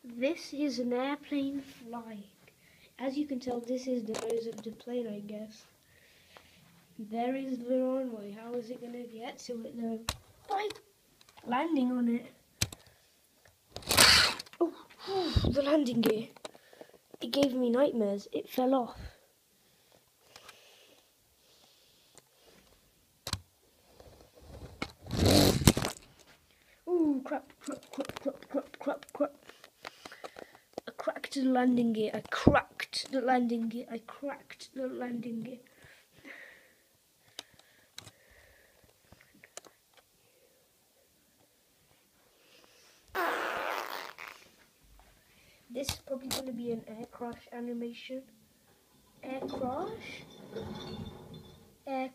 This is an airplane flying. As you can tell, this is the nose of the plane, I guess. There is the runway. How is it going to get to it though? By landing on it. Oh, the landing gear. It gave me nightmares. It fell off. Oh, crap. I cracked the landing gear. This is probably going to be an air crash animation. Air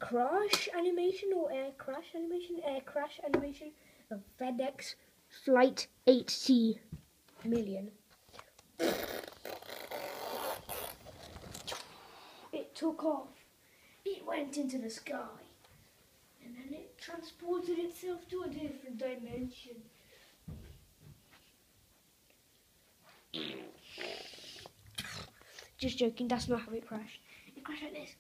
crash animation or air crash animation? Air crash animation of FedEx Flight 8C million. It took off. It went into the sky. And then it transported itself to a different dimension. Just joking, that's not how it crashed. It crashed like this.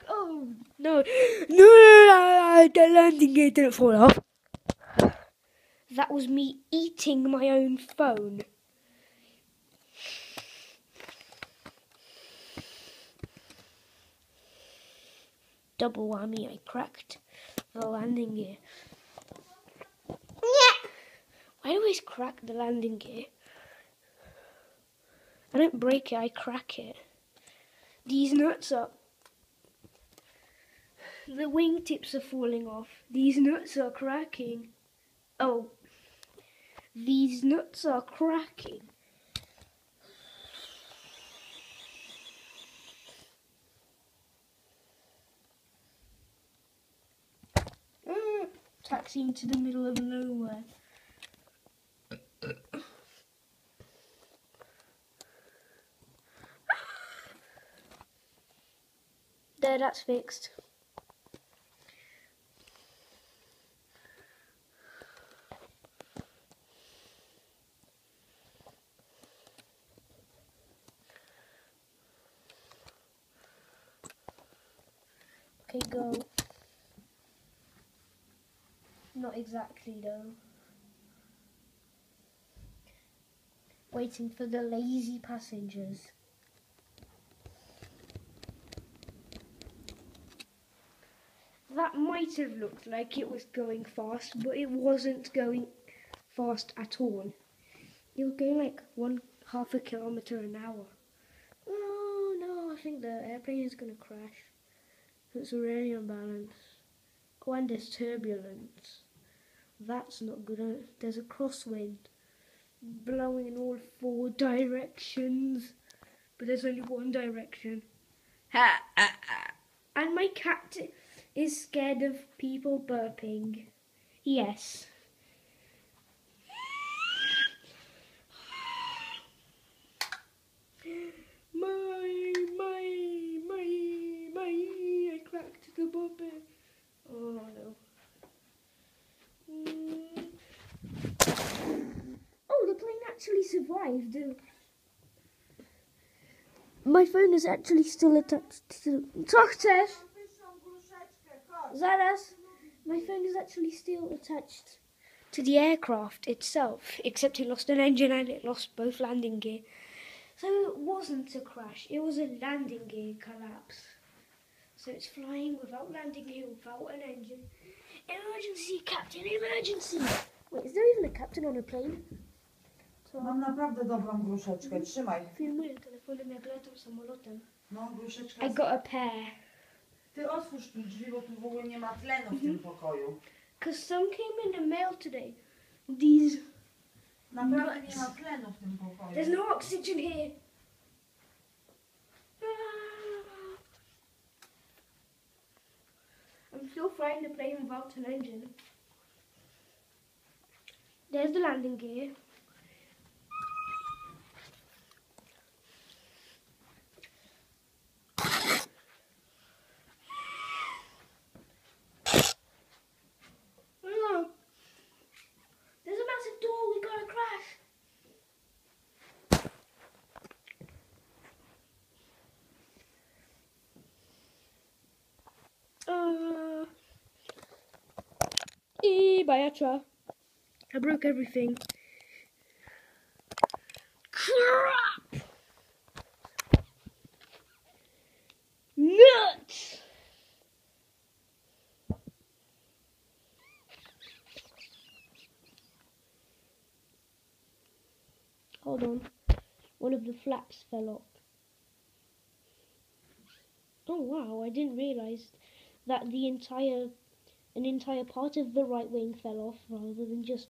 Oh, no, the landing gear didn't fall off. That was me eating my own phone. Double whammy, I cracked the landing gear. I always crack the landing gear. I don't break it, I crack it. These nuts are... The wingtips are falling off. These nuts are cracking. Oh. These nuts are cracking. Taxiing to the middle of nowhere. There, that's fixed. Okay, go. Not exactly though. Waiting for the lazy passengers. That might have looked like it was going fast, but it wasn't going fast at all. It was going like 1/2 kilometer an hour. Oh no, I think the airplane is gonna crash. It's already unbalanced. Oh, and there's turbulence. That's not good. There's a crosswind blowing in all 4 directions, but there's only one direction. And my cat is scared of people burping. Yes. I cracked the bubble. Oh no. Oh, the plane actually survived. My phone is actually still attached to... Success! Zaraz! My phone is actually still attached to the aircraft itself, except it lost an engine and it lost both landing gear. So it wasn't a crash, it was a landing gear collapse. So it's flying without landing gear, without an engine. Emergency, captain, emergency! Wait, is there even a captain on a plane? Mam naprawdę dobrą gruszeczkę, trzymaj. Filmuję telefonem jak lecą samolotem. No, gruszeczka. I got a pair. Ty otwórz tu drzwi, bo tu w ogóle nie ma tlenu w tym pokoju. Because some came in the mail today. These... Naprawdę nie ma tlenu w tym pokoju. There's no oxygen here. I'm still flying the plane without an engine. There's the landing gear. There's a massive door, we got Baiatra. I broke everything. Crap! Nuts! Hold on. One of the flaps fell off. Oh wow, I didn't realise that an entire part of the right wing fell off rather than just